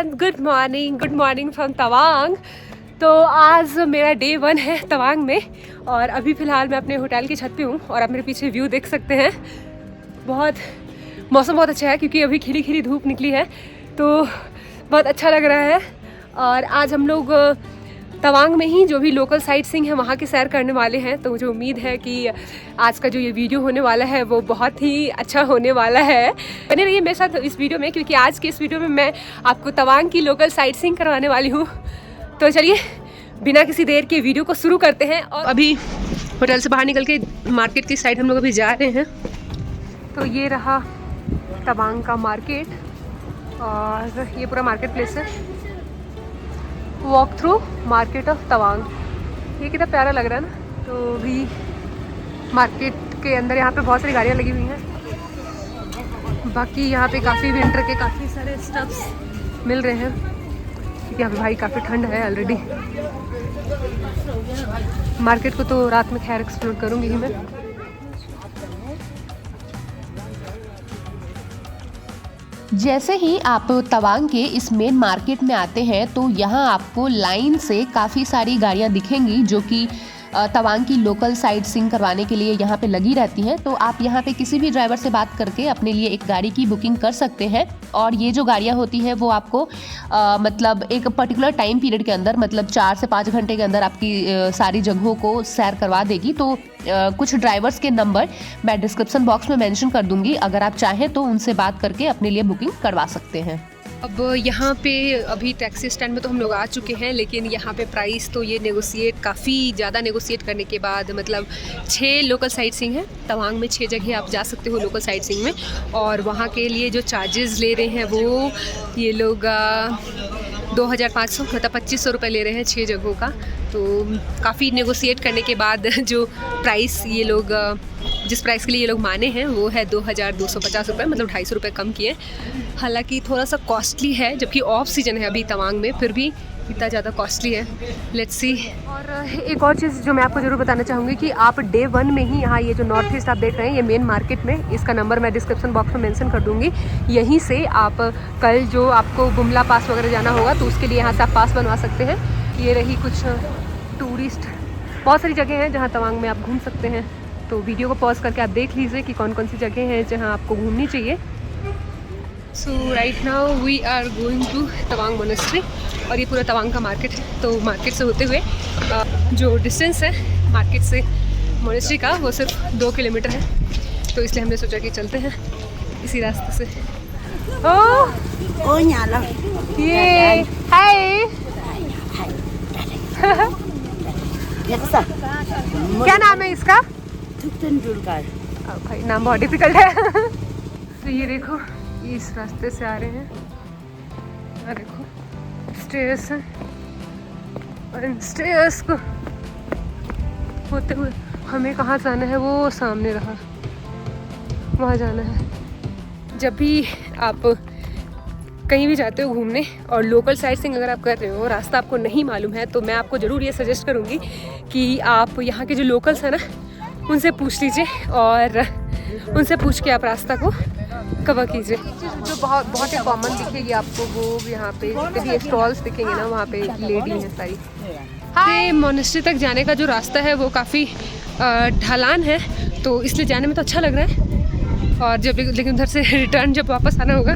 Everyone, good morning from Tawang. तो आज मेरा डे 1 है तवांग में और अभी फ़िलहाल मैं अपने होटल की छत पे हूँ और आप मेरे पीछे व्यू देख सकते हैं। मौसम बहुत अच्छा है क्योंकि अभी खिली खिली धूप निकली है तो बहुत अच्छा लग रहा है। और आज हम लोग तवांग में ही जो भी लोकल साइट सीइंग है वहाँ की सैर करने वाले हैं। तो मुझे उम्मीद है कि आज का जो ये वीडियो होने वाला है वो बहुत ही अच्छा होने वाला है। बने रहिए मेरे साथ इस वीडियो में क्योंकि आज के इस वीडियो में मैं आपको तवांग की लोकल साइट सीइंग करवाने वाली हूँ। तो चलिए बिना किसी देर के वीडियो को शुरू करते हैं। और अभी होटल से बाहर निकल के मार्केट की साइड हम लोग अभी जा रहे हैं। तो ये रहा तवांग का मार्केट और ये पूरा मार्केट प्लेस है। Walk through market of Tawang, ये कितना प्यारा लग रहा है ना। तो भी मार्केट के अंदर यहाँ पे बहुत सारी गाड़ियाँ लगी हुई हैं। बाकी यहाँ पे काफ़ी विंटर के काफ़ी सारे स्टफ्स मिल रहे हैं क्योंकि यहाँ पे भाई काफ़ी ठंड है ऑलरेडी। मार्केट को तो रात में खैर एक्सप्लोर करूँगी ही मैं। जैसे ही आप तवांग के इस मेन मार्केट में आते हैं तो यहाँ आपको लाइन से काफ़ी सारी गाड़ियाँ दिखेंगी जो कि तवांग की लोकल साइट सीइंग करवाने के लिए यहाँ पे लगी रहती हैं। तो आप यहाँ पे किसी भी ड्राइवर से बात करके अपने लिए एक गाड़ी की बुकिंग कर सकते हैं। और ये जो गाड़ियाँ होती हैं वो आपको मतलब एक पर्टिकुलर टाइम पीरियड के अंदर मतलब 4 से 5 घंटे के अंदर आपकी सारी जगहों को सैर करवा देगी। तो कुछ ड्राइवर्स के नंबर मैं डिस्क्रिप्शन बॉक्स में मेंशन कर दूंगी, अगर आप चाहें तो उनसे बात करके अपने लिए बुकिंग करवा सकते हैं। अब यहाँ पे अभी टैक्सी स्टैंड में तो हम लोग आ चुके हैं, लेकिन यहाँ पे प्राइस तो ये काफ़ी ज़्यादा नेगोशिएट करने के बाद मतलब 6 लोकल साइट सीइंग है। तवांग में 6 जगह आप जा सकते हो लोकल साइट सीइंग में। और वहाँ के लिए जो चार्जेस ले रहे हैं वो ये लोग 2500 मतलब 2500 रुपये ले रहे हैं 6 जगहों का। तो काफ़ी नेगोशिएट करने के बाद जो प्राइस ये लोग जिस प्राइस के लिए ये लोग माने हैं वो है 2250 रुपये, मतलब 250 रुपये कम किए। हालांकि थोड़ा सा कॉस्टली है जबकि ऑफ सीजन है अभी तवांग में, फिर भी इतना ज़्यादा कॉस्टली है। Let's see. और एक और चीज़ जो मैं आपको ज़रूर बताना चाहूँगी कि आप डे 1 में ही यहाँ ये जो नॉर्थ ईस्ट आप देख रहे हैं ये मेन मार्केट में, इसका नंबर मैं डिस्क्रिप्शन बॉक्स में मेंशन कर दूँगी। यहीं से आप कल जो आपको बुमला पास वगैरह जाना होगा तो उसके लिए यहाँ से आप पास बनवा सकते हैं। ये रही कुछ टूरिस्ट, बहुत सारी जगह हैं जहाँ तवांग में आप घूम सकते हैं। तो वीडियो को पॉज करके आप देख लीजिए कि कौन कौन सी जगह हैं जहाँ आपको घूमनी चाहिए। So right now we are going to Tawang monastery और ये पूरा तवांग का मार्केट है। तो मार्केट से होते हुए जो डिस्टेंस है मार्केट से मोनेस्ट्री का वो सिर्फ 2 किलोमीटर है। तो इसलिए हमने सोचा कि चलते हैं इसी रास्ते से। ये हाय क्या नाम है इसका? भाई नाम बहुत डिफिकल्ट है। तो ये देखो इस रास्ते से आ रहे हैं और देखो स्टेयर्स हैं और इन स्टेयर्स को होते हुए हमें कहाँ जाना है, वो सामने रहा, वहाँ जाना है। जब भी आप कहीं भी जाते हो घूमने और लोकल साइट सीइंग अगर आप कर रहे हो, रास्ता आपको नहीं मालूम है, तो मैं आपको ज़रूर ये सजेस्ट करूँगी कि आप यहाँ के जो लोकल्स हैं ना उनसे पूछ लीजिए और उनसे पूछ के आप रास्ता को कवर कीजिए। जो बहुत ही कॉमन दिखेगी आपको वो यहाँ पे जितने भी स्टॉल्स दिखेंगे ना वहाँ पे लेडी हैं सारी। हाँ, मोनेस्ट्री तक जाने का जो रास्ता है वो काफ़ी ढलान है तो इसलिए जाने में तो अच्छा लग रहा है। और जब लेकिन उधर से रिटर्न जब वापस आना होगा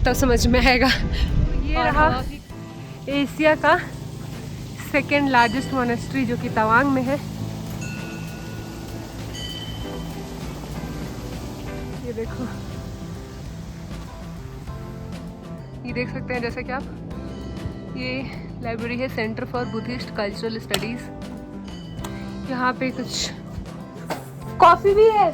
तब समझ में आएगा। ये रहा एशिया का 2nd लार्जेस्ट मोनेस्ट्री जो कि तवांग में है। ये देखो, ये देख सकते हैं जैसे कि आप, ये लाइब्रेरी है centre for Buddhist cultural studies. यहाँ पे कुछ कॉफ़ी भी है।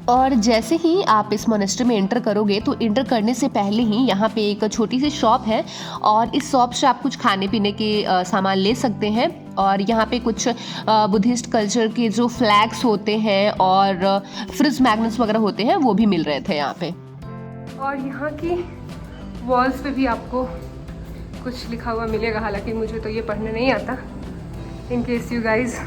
और जैसे ही आप इस मोनेस्ट्री में एंटर करोगे तो एंटर करने से पहले ही यहाँ पे एक छोटी सी शॉप है और इस शॉप से आप कुछ खाने पीने के सामान ले सकते हैं। और यहाँ पे कुछ बुद्धिस्ट कल्चर के जो फ्लैग्स होते हैं और फ्रिज मैग्नेट्स वगैरह होते हैं वो भी मिल रहे थे यहाँ पे। और यहाँ की वॉल्स पे भी आपको कुछ लिखा हुआ मिलेगा, हालांकि मुझे तो ये पढ़ने नहीं आता। In case you guys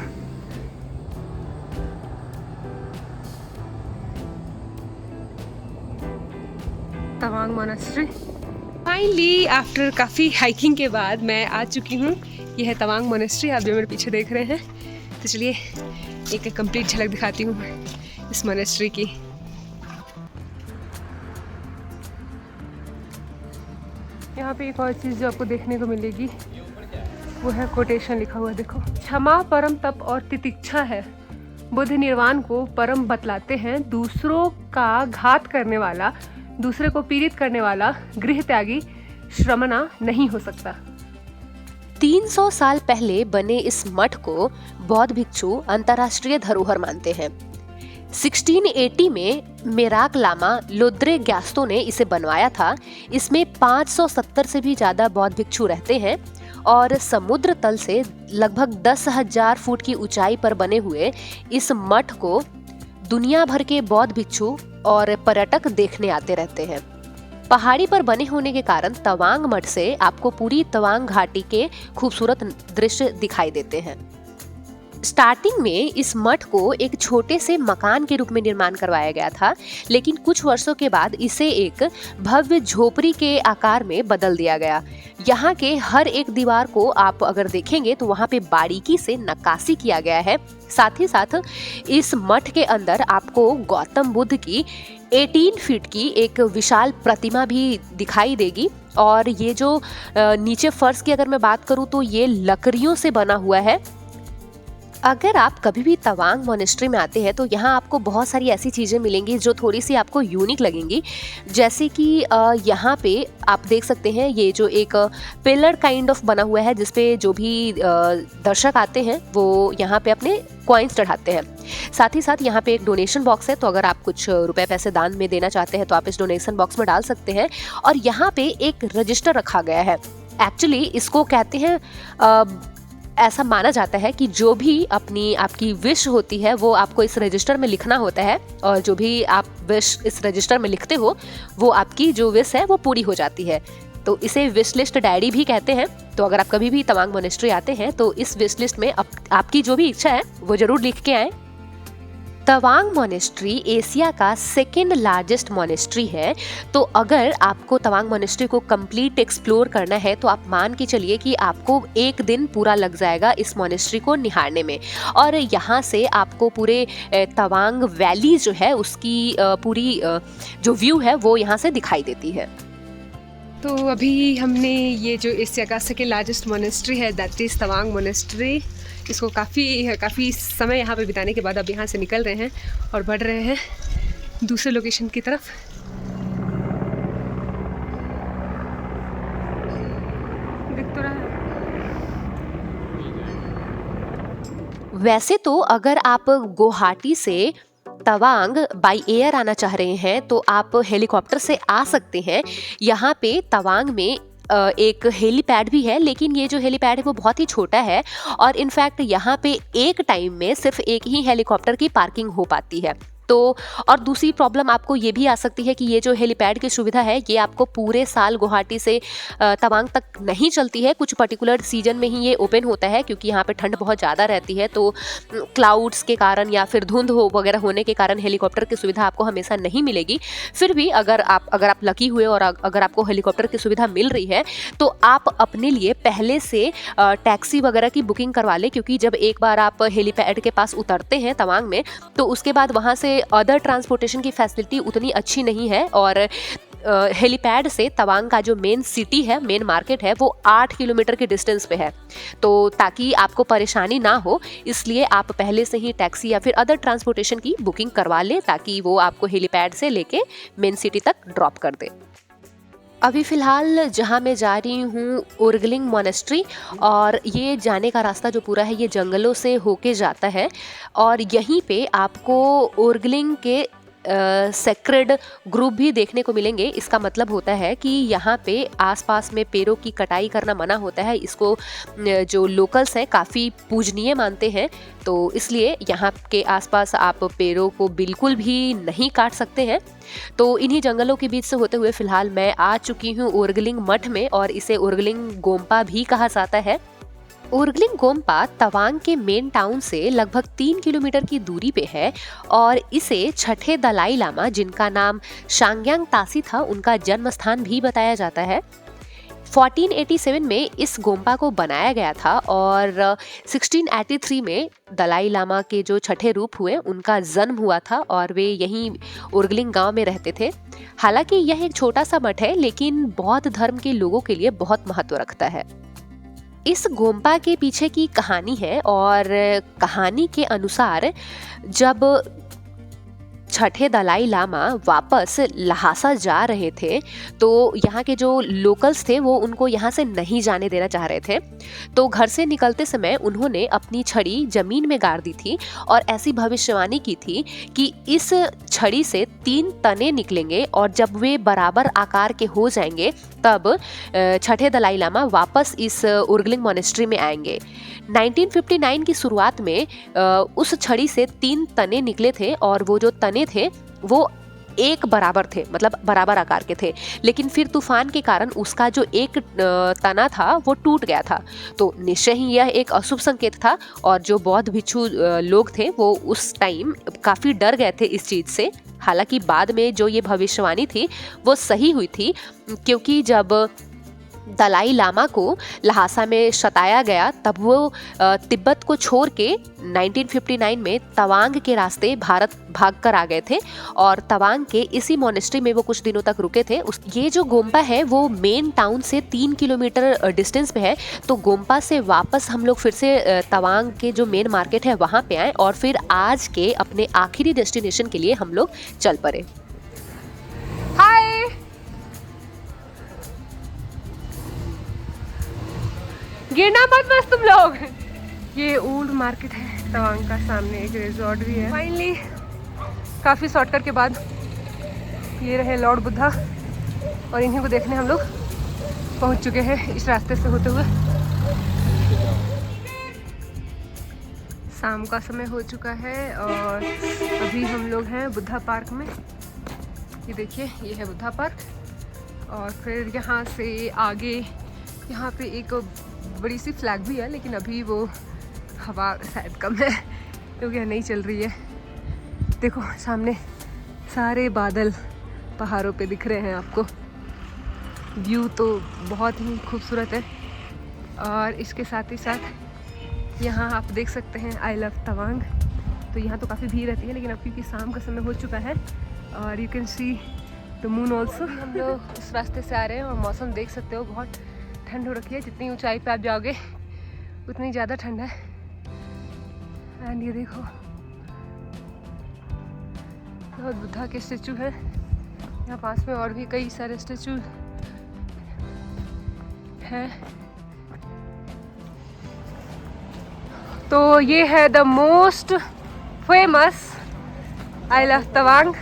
Tawang monastery finally after काफ़ी हाइकिंग के बाद मैं आ चुकी हूँ। यह है तवांग मोनेस्ट्री, आप जो मेरे पीछे देख रहे हैं। तो चलिए एक कंप्लीट झलक दिखाती हूँ इस मोनेस्ट्री की। यहाँ पे एक और चीज़ जो आपको देखने को मिलेगी वो है कोटेशन लिखा हुआ, देखो। क्षमा परम तप और तितिक्षा है, बुद्ध निर्वाण को परम बतलाते हैं। दूसरों का घात करने वाला, दूसरे को पीड़ित करने वाला गृह त्यागी श्रमणा नहीं हो सकता। 300 साल पहले बने इस मठ को बौद्ध भिक्षु अंतर्राष्ट्रीय धरोहर मानते हैं। 1680 में मेराक लामा लोद्रे ग्यास्तो ने इसे बनवाया था। इसमें 570 से भी ज्यादा बौद्ध भिक्षु रहते हैं और समुद्र तल से लगभग 10,000 फुट की ऊंचाई पर बने हुए इस मठ को दुनिया भर के बौद्ध भिक्षु और पर्यटक देखने आते रहते हैं। पहाड़ी पर बने होने के कारण तवांग मठ से आपको पूरी तवांग घाटी के खूबसूरत दृश्य दिखाई देते हैं। स्टार्टिंग में इस मठ को एक छोटे से मकान के रूप में निर्माण करवाया गया था, लेकिन कुछ वर्षों के बाद इसे एक भव्य झोपड़ी के आकार में बदल दिया गया। यहाँ के हर एक दीवार को आप अगर देखेंगे तो वहाँ पे बारीकी से नक्काशी किया गया है। साथ ही साथ इस मठ के अंदर आपको गौतम बुद्ध की 18 फीट की एक विशाल प्रतिमा भी दिखाई देगी। और ये जो नीचे फर्श की अगर मैं बात करूँ तो ये लकड़ियों से बना हुआ है। अगर आप कभी भी तवांग मोनेस्ट्री में आते हैं तो यहाँ आपको बहुत सारी ऐसी चीज़ें मिलेंगी जो थोड़ी सी आपको यूनिक लगेंगी। जैसे कि यहाँ पे आप देख सकते हैं ये जो एक पिलर काइंड ऑफ बना हुआ है, जिसपे जो भी दर्शक आते हैं वो यहाँ पे अपने कॉइन्स चढ़ाते हैं। साथ ही साथ यहाँ पे एक डोनेशन बॉक्स है, तो अगर आप कुछ रुपए पैसे दान में देना चाहते हैं तो आप इस डोनेशन बॉक्स में डाल सकते हैं। और यहाँ पे एक रजिस्टर रखा गया है। एक्चुअली इसको कहते हैं ऐसा माना जाता है कि जो भी आपकी विश होती है वो आपको इस रजिस्टर में लिखना होता है, और जो भी आप विश इस रजिस्टर में लिखते हो वो आपकी जो विश है वो पूरी हो जाती है। तो इसे विश लिस्ट डायरी भी कहते हैं। तो अगर आप कभी भी तवांग मोनेस्ट्री आते हैं तो इस विश लिस्ट में आपकी जो भी इच्छा है वो जरूर लिख के आए। तवांग मोनेस्ट्री एशिया का सेकेंड लार्जेस्ट मोनेस्ट्री है। तो अगर आपको तवांग मोनेस्ट्री को कंप्लीट एक्सप्लोर करना है तो आप मान के चलिए कि आपको एक दिन पूरा लग जाएगा इस मोनेस्ट्री को निहारने में। और यहाँ से आपको पूरे तवांग वैली जो है उसकी पूरी जो व्यू है वो यहाँ से दिखाई देती है। तो अभी हमने ये जो एशिया का सेकेंड लार्जेस्ट मोनेस्ट्री है दैट इज़ तवांग मोनेस्ट्री, इसको काफ़ी समय यहाँ पे बिताने के बाद अब यहाँ से निकल रहे हैं और बढ़ रहे हैं दूसरे लोकेशन की तरफ। दिख तो रहा है। वैसे तो अगर आप गुवाहाटी से तवांग बाय एयर आना चाह रहे हैं तो आप हेलीकॉप्टर से आ सकते हैं। यहाँ पे तवांग में एक हेलीपैड भी है, लेकिन ये जो हेलीपैड है वो बहुत ही छोटा है और इनफैक्ट यहाँ पे एक टाइम में सिर्फ एक ही हेलीकॉप्टर की पार्किंग हो पाती है। तो और दूसरी प्रॉब्लम आपको ये भी आ सकती है कि ये जो हेलीपैड की सुविधा है ये आपको पूरे साल गुवाहाटी से तवांग तक नहीं चलती है। कुछ पर्टिकुलर सीजन में ही ये ओपन होता है, क्योंकि यहाँ पे ठंड बहुत ज़्यादा रहती है। तो क्लाउड्स के कारण या फिर धुंध वगैरह होने के कारण हेलीकॉप्टर की सुविधा आपको हमेशा नहीं मिलेगी। फिर भी अगर आप लकी हुए और अगर आपको हेलीकॉप्टर की सुविधा मिल रही है तो आप अपने लिए पहले से टैक्सी वगैरह की बुकिंग करवा लें, क्योंकि जब एक बार आप हेलीपैड के पास उतरते हैं तवांग में तो उसके बाद वहाँ से अदर ट्रांसपोर्टेशन की फैसिलिटी उतनी अच्छी नहीं है। और हेलीपैड से तवांग का जो मेन सिटी है, मेन मार्केट है, वो 8 किलोमीटर के डिस्टेंस पे है। तो ताकि आपको परेशानी ना हो इसलिए आप पहले से ही टैक्सी या फिर अदर ट्रांसपोर्टेशन की बुकिंग करवा लें, ताकि वो आपको हेलीपैड से लेके मेन सिटी तक ड्रॉप कर दे। अभी फ़िलहाल जहाँ मैं जा रही हूँ ओरगलिंग मोनेस्ट्री, और ये जाने का रास्ता जो पूरा है ये जंगलों से होके जाता है। और यहीं पे आपको ओरगलिंग के सेक्रेड ग्रुप भी देखने को मिलेंगे। इसका मतलब होता है कि यहाँ पे आसपास में पेड़ों की कटाई करना मना होता है। इसको जो लोकल्स हैं काफ़ी पूजनीय मानते हैं, तो इसलिए यहाँ के आसपास आप पेड़ों को बिल्कुल भी नहीं काट सकते हैं। तो इन्हीं जंगलों के बीच से होते हुए फ़िलहाल मैं आ चुकी हूँ ओरगलिंग मठ में, और इसे ओरगलिंग गोम्पा भी कहा जाता है। ओरगलिंग गोम्पा तवांग के मेन टाउन से लगभग 3 किलोमीटर की दूरी पे है, और इसे छठे दलाई लामा, जिनका नाम शांग्यांग तासी था, उनका जन्म स्थान भी बताया जाता है। 1487 में इस गोम्पा को बनाया गया था और 1683 में दलाई लामा के जो छठे रूप हुए उनका जन्म हुआ था और वे यहीं उर्गलिंग गांव में रहते थे। हालांकि यह एक छोटा सा मठ है लेकिन बौद्ध धर्म के लोगों के लिए बहुत महत्व रखता है। इस गोम्पा के पीछे की कहानी है और कहानी के अनुसार जब छठे दलाई लामा वापस लहासा जा रहे थे तो यहाँ के जो लोकल्स थे वो उनको यहाँ से नहीं जाने देना चाह रहे थे। तो घर से निकलते समय उन्होंने अपनी छड़ी जमीन में गाड़ दी थी और ऐसी भविष्यवाणी की थी कि इस छड़ी से 3 तने निकलेंगे और जब वे बराबर आकार के हो जाएंगे तब छठे दलाई लामा वापस इस उर्गलिंग मॉनेस्ट्री में आएंगे। 1959 की शुरुआत में उस छड़ी से 3 तने निकले थे और वो जो तने थे वो एक बराबर थे, मतलब बराबर आकार के थे। लेकिन फिर तूफान के कारण उसका जो एक तना था वो टूट गया था। तो निश्चय ही यह एक अशुभ संकेत था और जो बौद्ध भिक्षु लोग थे वो उस टाइम काफ़ी डर गए थे इस चीज़ से। हालांकि बाद में जो ये भविष्यवाणी थी वो सही हुई थी, क्योंकि जब दलाई लामा को लहासा में सताया गया तब वो तिब्बत को छोड़ के 1959 में तवांग के रास्ते भारत भाग कर आ गए थे और तवांग के इसी मॉनेस्ट्री में वो कुछ दिनों तक रुके थे। ये जो गोम्पा है वो मेन टाउन से 3 किलोमीटर डिस्टेंस पे है। तो गोम्पा से वापस हम लोग फिर से तवांग के जो मेन मार्केट है वहाँ पे आए और फिर आज के अपने आखिरी डेस्टिनेशन के लिए हम लोग चल पड़े। हाय, गिरना मत बस तुम लोग। ये ओल्ड मार्केट है तवांग का, सामने एक रिजॉर्ट भी है। फाइनली काफ़ी शॉर्टकट के बाद ये रहे लॉर्ड बुद्धा और इन्हीं को देखने हम लोग पहुंच चुके हैं इस रास्ते से होते हुए। शाम का समय हो चुका है और अभी हम लोग हैं बुद्धा पार्क में। ये देखिए, ये है बुद्धा पार्क और फिर यहाँ से आगे यहाँ पे एक बड़ी सी फ्लैग भी है, लेकिन अभी वो हवा शायद कम है क्योंकि नहीं चल रही है। देखो सामने सारे बादल पहाड़ों पे दिख रहे हैं आपको। व्यू तो बहुत ही खूबसूरत है और इसके साथ ही साथ यहाँ आप देख सकते हैं आई लव तवांग। तो यहाँ तो काफ़ी भीड़ रहती है, लेकिन अब क्योंकि शाम का समय हो चुका है और you can see the moon also. हम लोग इस रास्ते से आ रहे हैं और मौसम देख सकते हो बहुत ठंड हो रखी है। जितनी ऊंचाई पे आप जाओगे उतनी ज़्यादा ठंड है। एंड ये देखो बहुत बुद्धा के स्टेचू है यहाँ पास में और भी कई सारे स्टेचू हैं। तो ये है the most famous I love Tawang.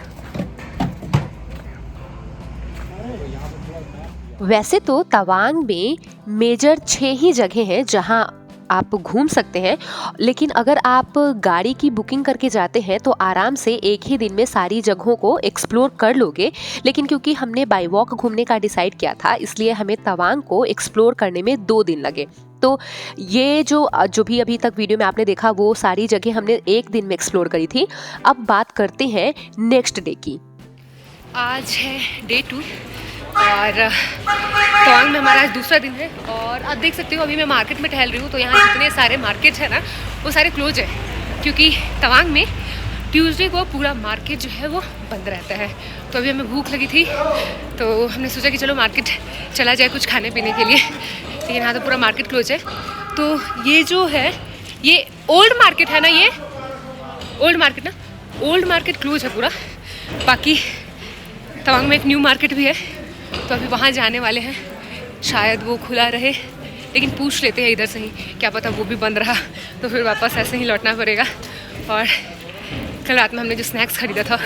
वैसे तो तवांग में मेजर 6 ही जगह हैं जहां आप घूम सकते हैं, लेकिन अगर आप गाड़ी की बुकिंग करके जाते हैं तो आराम से एक ही दिन में सारी जगहों को एक्सप्लोर कर लोगे। लेकिन क्योंकि हमने बाय वॉक घूमने का डिसाइड किया था इसलिए हमें तवांग को एक्सप्लोर करने में 2 दिन लगे। तो ये जो भी अभी तक वीडियो में आपने देखा वो सारी जगह हमने एक दिन में एक्सप्लोर करी थी। अब बात करते हैं नेक्स्ट डे की। आज है डे 2 और तवांग में हमारा आज दूसरा दिन है और आप देख सकते हो अभी मैं मार्केट में टहल रही हूँ। तो यहाँ जितने सारे मार्केट है ना वो सारे क्लोज है, क्योंकि तवांग में ट्यूसडे को पूरा मार्केट जो है वो बंद रहता है। तो अभी हमें भूख लगी थी तो हमने सोचा कि चलो मार्केट चला जाए कुछ खाने पीने के लिए, लेकिन यहाँ तो पूरा मार्केट क्लोज है। तो ये जो है ये ओल्ड मार्केट है ना, ये ओल्ड मार्केट ना, ओल्ड मार्केट क्लोज है पूरा। बाकी तवांग में एक न्यू मार्केट भी है तो अभी वहाँ जाने वाले हैं, शायद वो खुला रहे, लेकिन पूछ लेते हैं इधर से ही, क्या पता वो भी बंद रहा तो फिर वापस ऐसे ही लौटना पड़ेगा। और कल रात में हमने जो स्नैक्स खरीदा था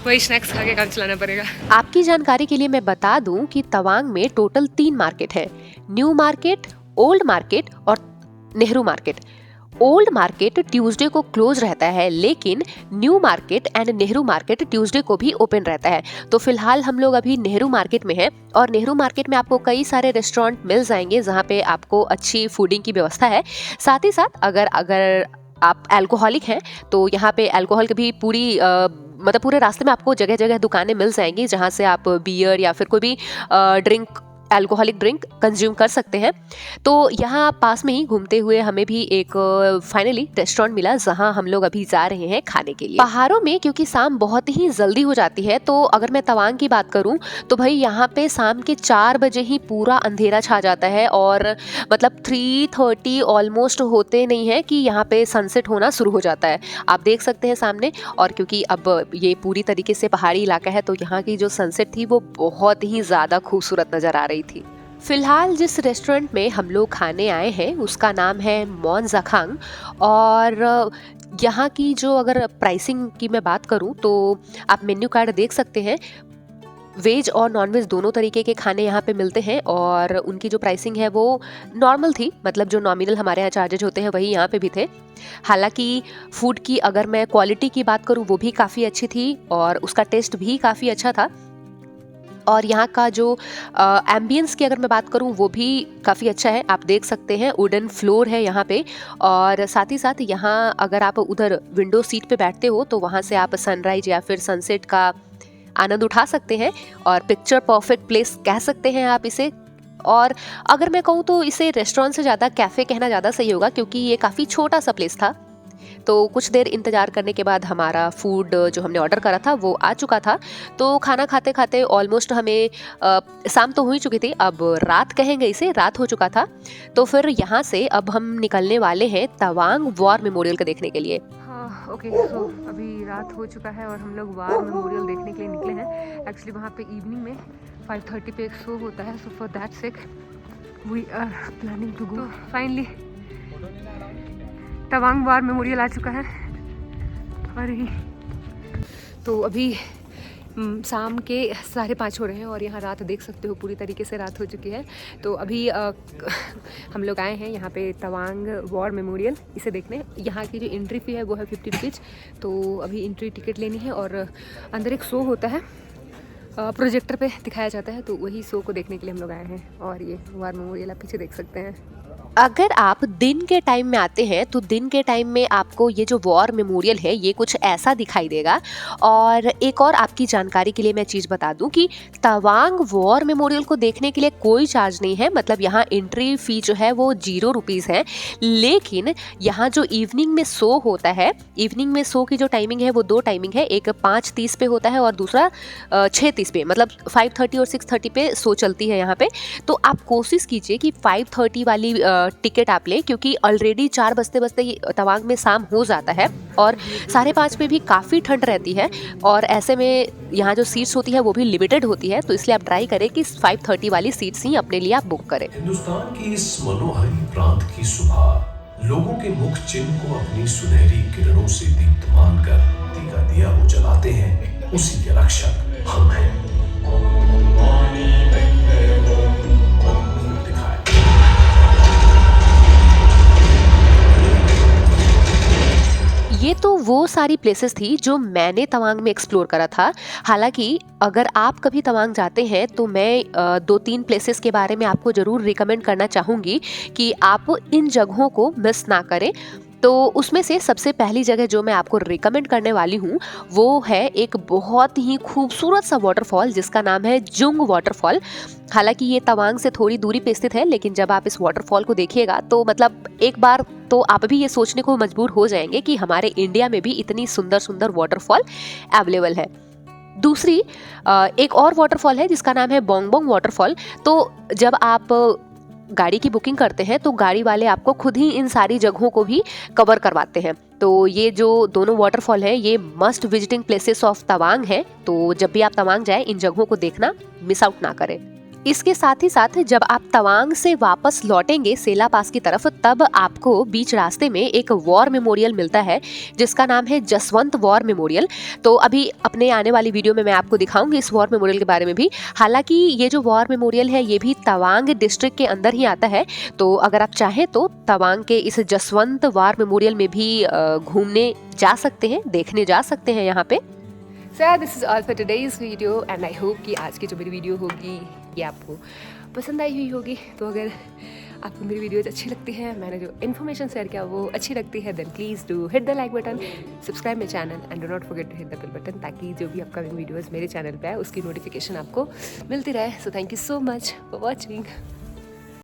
वही स्नैक्स खा के काम चलाना पड़ेगा। आपकी जानकारी के लिए मैं बता दूं कि तवांग में टोटल 3 मार्केट है, न्यू मार्केट, ओल्ड मार्केट और Nehru market. Old market Tuesday को क्लोज रहता है, लेकिन new market and Nehru market Tuesday को भी ओपन रहता है। तो फिलहाल हम लोग अभी नेहरू मार्केट में हैं और नेहरू मार्केट में आपको कई सारे रेस्टोरेंट मिल जाएंगे जहाँ पे आपको अच्छी फूडिंग की व्यवस्था है। साथ ही साथ अगर आप अल्कोहलिक हैं तो यहाँ पे अल्कोहल की भी पूरे रास्ते में आपको जगह जगह दुकानें मिल जाएंगी जहाँ से आप बियर या फिर कोई भी ड्रिंक अल्कोहलिक ड्रिंक कंज्यूम कर सकते हैं। तो यहाँ पास में ही घूमते हुए हमें भी एक फाइनली रेस्टोरेंट मिला जहाँ हम लोग अभी जा रहे हैं खाने के लिए। पहाड़ों में क्योंकि शाम बहुत ही जल्दी हो जाती है, तो अगर मैं तवांग की बात करूँ तो भाई यहाँ पे शाम के 4 बजे ही पूरा अंधेरा छा जाता है और मतलब 3:30 ऑलमोस्ट होते नहीं है कि यहाँ पे सनसेट होना शुरू हो जाता है। आप देख सकते हैं सामने। और क्योंकि अब ये पूरी तरीके से पहाड़ी इलाका है तो यहाँ की जो सनसेट थी वो बहुत ही ज़्यादा खूबसूरत नज़र आ रही थी। फिलहाल जिस रेस्टोरेंट में हम लोग खाने आए हैं उसका नाम है मॉन ज़ाखांग। और यहाँ की जो अगर प्राइसिंग की मैं बात करूँ तो आप मेन्यू कार्ड देख सकते हैं। वेज और नॉन वेज दोनों तरीके के खाने यहाँ पे मिलते हैं और उनकी जो प्राइसिंग है वो नॉर्मल थी, मतलब जो नॉमिनल हमारे यहाँ चार्जेज होते हैं वही यहाँ पे भी थे। हालांकि फूड की अगर मैं क्वालिटी की बात करूँ वो भी काफ़ी अच्छी थी और उसका टेस्ट भी काफ़ी अच्छा था। और यहाँ का जो एम्बियंस की अगर मैं बात करूँ वो भी काफ़ी अच्छा है। आप देख सकते हैं वुडन फ्लोर है यहाँ पे। और साथ ही साथ यहाँ अगर आप उधर विंडो सीट पे बैठते हो तो वहाँ से आप सनराइज या फिर सनसेट का आनंद उठा सकते हैं और पिक्चर परफेक्ट प्लेस कह सकते हैं आप इसे। और अगर मैं कहूँ तो इसे रेस्टोरेंट से ज़्यादा कैफ़े कहना ज़्यादा सही होगा क्योंकि ये काफ़ी छोटा सा प्लेस था। तो कुछ देर इंतज़ार करने के बाद हमारा फूड जो हमने ऑर्डर करा था वो आ चुका था। तो खाना खाते खाते ऑलमोस्ट हमें शाम तो हो ही चुकी थी, अब रात कहेंगे इसे, रात हो चुका था। तो फिर यहाँ से अब हम निकलने वाले हैं तवांग वॉर मेमोरियल को देखने के लिए। ओके सो अभी रात हो चुका है और हम लोग वार मेमोरियल देखने के लिए निकले हैं। एक्चुअली वहाँ पे इवनिंग में 5:30 पे एक शो होता है, so for that sake we are planning to go. Finally Tawang war memorial आ चुका है। और तो अभी शाम के 5:30 हो रहे हैं और यहाँ रात देख सकते हो पूरी तरीके से रात हो चुकी है। तो अभी हम लोग आए हैं यहाँ पे तवांग वॉर मेमोरियल इसे देखने। यहाँ की जो एंट्री फ़ी है वो है 50 रुपीज़। तो अभी एंट्री टिकट लेनी है और अंदर एक शो होता है, प्रोजेक्टर पे दिखाया जाता है, तो वही शो को देखने के लिए हम लोग आए हैं। और ये वार मेमोरियल आप पीछे देख सकते हैं। अगर आप दिन के टाइम में आते हैं तो दिन के टाइम में आपको ये जो वॉर मेमोरियल है ये कुछ ऐसा दिखाई देगा। और एक और आपकी जानकारी के लिए मैं चीज़ बता दूं कि तवांग वॉर मेमोरियल को देखने के लिए कोई चार्ज नहीं है, मतलब यहाँ एंट्री फ़ी जो है वो 0 रुपीज़ है। लेकिन यहाँ जो इवनिंग में शो होता है, इवनिंग में शो की जो टाइमिंग है वो 2 टाइमिंग है, एक 5:30 पे होता है और दूसरा 6:30 पे, मतलब 5:30 और 6:30 पे शो चलती है यहाँ पे। तो आप कोशिश कीजिए कि 5:30 वाली टिकट आप लें क्योंकि ऑलरेडी 4 बजते बजते तवांग में शाम हो जाता है और 5:30 पे भी काफ़ी ठंड रहती है और ऐसे में यहाँ जो सीट्स होती है वो भी लिमिटेड होती है। तो इसलिए आप ट्राई करें कि 5:30 वाली सीट्स ही अपने लिए आप बुक करें। हिंदुस्तान की इस मनोहरी प्रांत की सुबह लोगों के मुख चिन्ह को अपनी सुनहरी किरणों से दीप्तमान कर टीका दिया वो जलाते हैं, उसी के रक्षक हम हैं। ये तो वो सारी प्लेसेस थी जो मैंने तवांग में एक्सप्लोर करा था। हालांकि अगर आप कभी तवांग जाते हैं तो मैं 2-3 प्लेसेस के बारे में आपको ज़रूर रिकमेंड करना चाहूँगी कि आप इन जगहों को मिस ना करें। तो उसमें से सबसे पहली जगह जो मैं आपको रिकमेंड करने वाली हूँ वो है एक बहुत ही खूबसूरत सा वाटरफॉल जिसका नाम है जुंग वाटरफॉल। हालांकि ये तवांग से थोड़ी दूरी पे स्थित है, लेकिन जब आप इस वाटरफॉल को देखिएगा तो मतलब एक बार तो आप भी ये सोचने को मजबूर हो जाएंगे कि हमारे इंडिया में भी इतनी सुंदर सुंदर वाटरफॉल अवेलेबल है। दूसरी एक और वाटरफॉल है जिसका नाम है बोंग बोंग वाटरफॉल। तो जब आप गाड़ी की बुकिंग करते हैं तो गाड़ी वाले आपको खुद ही इन सारी जगहों को भी कवर करवाते हैं। तो ये जो दोनों वाटरफॉल है ये must visiting places of Tawang है। तो जब भी आप तवांग जाए इन जगहों को देखना मिस आउट ना करें। इसके साथ ही साथ जब आप तवांग से वापस लौटेंगे सेला पास की तरफ तब आपको बीच रास्ते में एक वॉर मेमोरियल मिलता है जिसका नाम है जसवंत वॉर मेमोरियल। तो अभी अपने आने वाली वीडियो में मैं आपको दिखाऊंगी इस वॉर मेमोरियल के बारे में भी। हालांकि ये जो वॉर मेमोरियल है ये भी तवांग डिस्ट्रिक्ट के अंदर ही आता है। तो अगर आप चाहें तो तवांग के इस जसवंत वॉर मेमोरियल में भी घूमने जा सकते हैं, देखने जा सकते हैं यहाँ पे। So this is all for today's video and I hope कि आज की जो मेरी वीडियो होगी ये आपको पसंद आई हुई होगी। तो अगर आपको मेरी वीडियोज़ अच्छी लगती है, मैंने जो इन्फॉर्मेशन शेयर किया वो अच्छी लगती है, then please do hit the like button, subscribe my channel and do not forget to hit the bell button, ताकि जो भी अपकमिंग वीडियोज़ मेरे चैनल पे है उसकी नोटिफिकेशन आपको मिलती रहे। So thank you so much for watching.